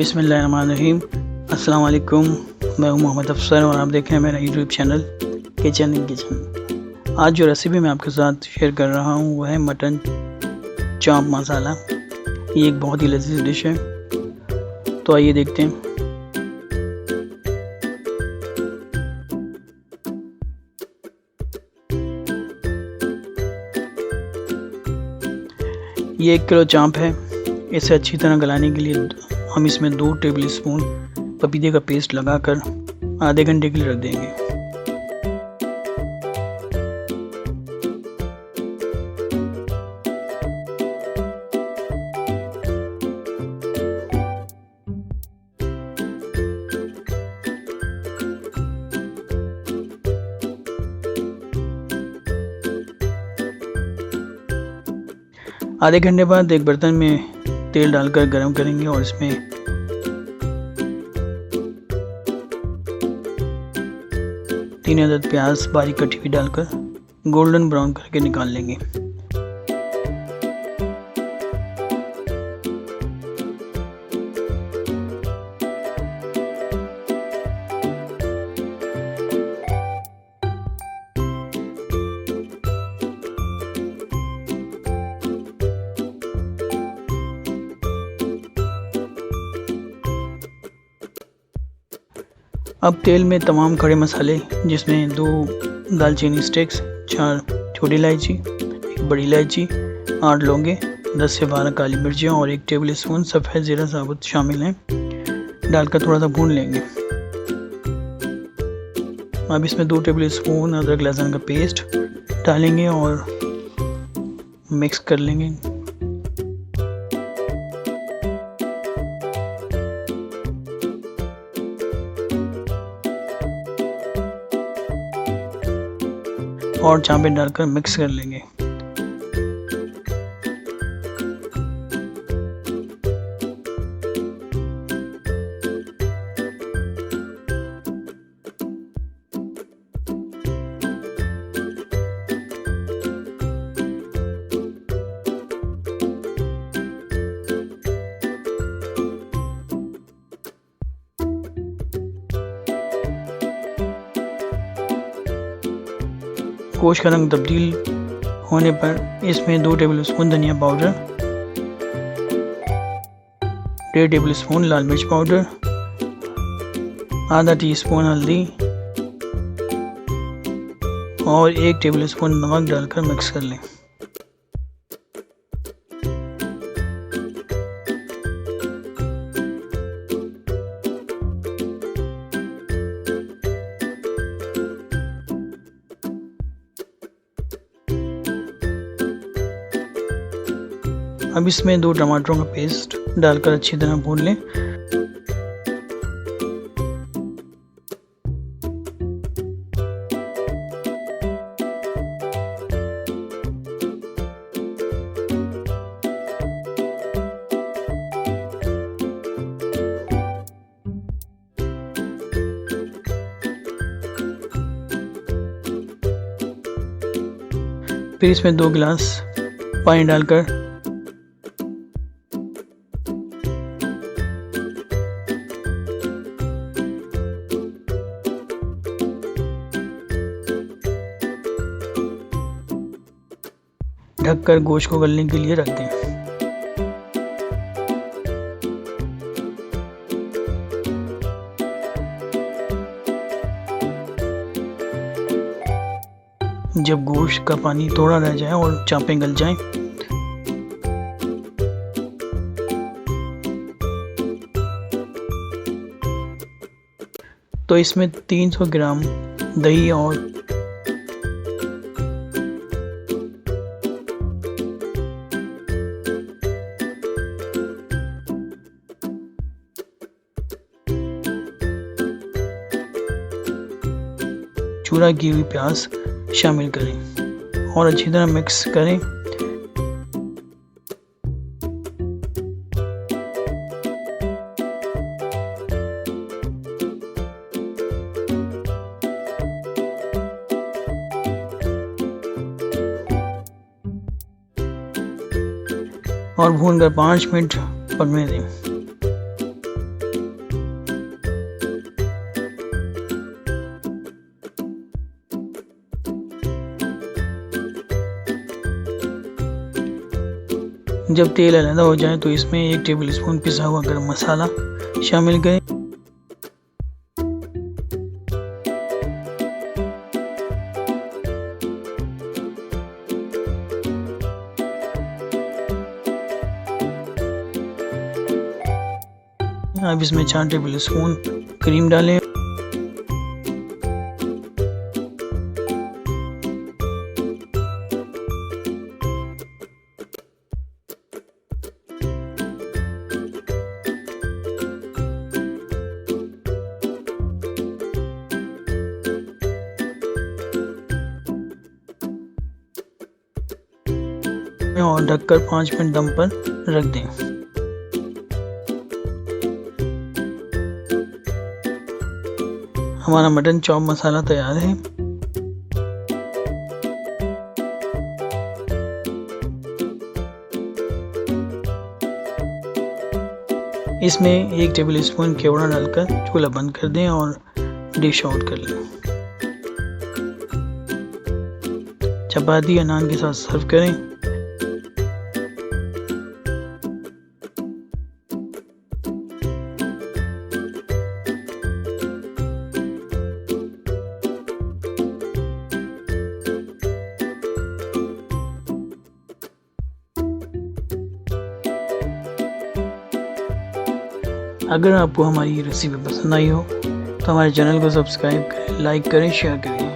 बिस्मिल्लाहिर्रहमानिर्रहीम। अस्सलाम वालेकुम। मैं हूं मोहम्मद अफसर और आप देख रहे हैं मेरा YouTube channel kitchen in kitchen. आज जो रेसिपी मैं आपके साथ शेयर कर रहा हूं वो है मटन चाँप मसाला। ये एक बहुत ही लजीज डिश है, तो आइए देखते हैं। ये 1 किलो चाँप है। इसे अच्छी तरह गलाने के लिए हम इसमें 2 टेबल स्पून पपीते का पेस्ट लगाकर आधे घंटे के लिए रख देंगे। आधे घंटे बाद एक बर्तन में तेल डालकर गरम करेंगे और इसमें तीन अदद प्याज बारीक कटी हुई डालकर गोल्डन ब्राउन करके निकाल लेंगे। अब तेल में तमाम खड़े मसाले, जिसमें 2 दालचीनी स्टिक्स, 4 छोटी इलायची, 1 बड़ी इलायची, 8 लौंगे, 10 से 12 काली मिर्चियाँ और 1 टेबल स्पून सफ़ेद ज़ीरा साबुत शामिल हैं, डालकर थोड़ा सा भून लेंगे। अब इसमें 2 टेबल स्पून अदरक लहसुन का पेस्ट डालेंगे और मिक्स कर लेंगे। और चाँपे डालकर मिक्स कर लेंगे। गोश्त का रंग तब्दील होने पर इसमें 2 टेबल स्पून धनिया पाउडर, 1.5 टेबल स्पून लाल मिर्च पाउडर, आधा टीस्पून हल्दी और 1 टेबल स्पून नमक डालकर मिक्स कर लें। अब इसमें 2 टमाटरों का पेस्ट डालकर अच्छी तरह भून लें। फिर इसमें 2 गिलास पानी डालकर ढककर गोश्त को गलने के लिए रख दें। जब गोश्त का पानी थोड़ा रह जाए और चाँपें गल जाएं, तो इसमें 300 ग्राम दही और चूरा की हुई प्याज शामिल करें और अच्छी तरह मिक्स करें। और भूनकर 5 मिनट पकने दें। जब तेल अलग हो जाए तो इसमें 1 टेबल स्पून पिसा हुआ गरम मसाला शामिल करें। अब इसमें 4 टेबल स्पून क्रीम डालें। और ढककर 5 मिनट दम पर रख दें। हमारा मटन चॉप मसाला तैयार है। इसमें 1 टेबल स्पून केवड़ा डालकर चूल्हा बंद कर दें और डिश आउट कर लें। चपाती या नान के साथ सर्व करें। अगर आपको हमारी ये रेसिपी पसंद आई हो तो हमारे चैनल को सब्सक्राइब करें, लाइक करें, शेयर करें।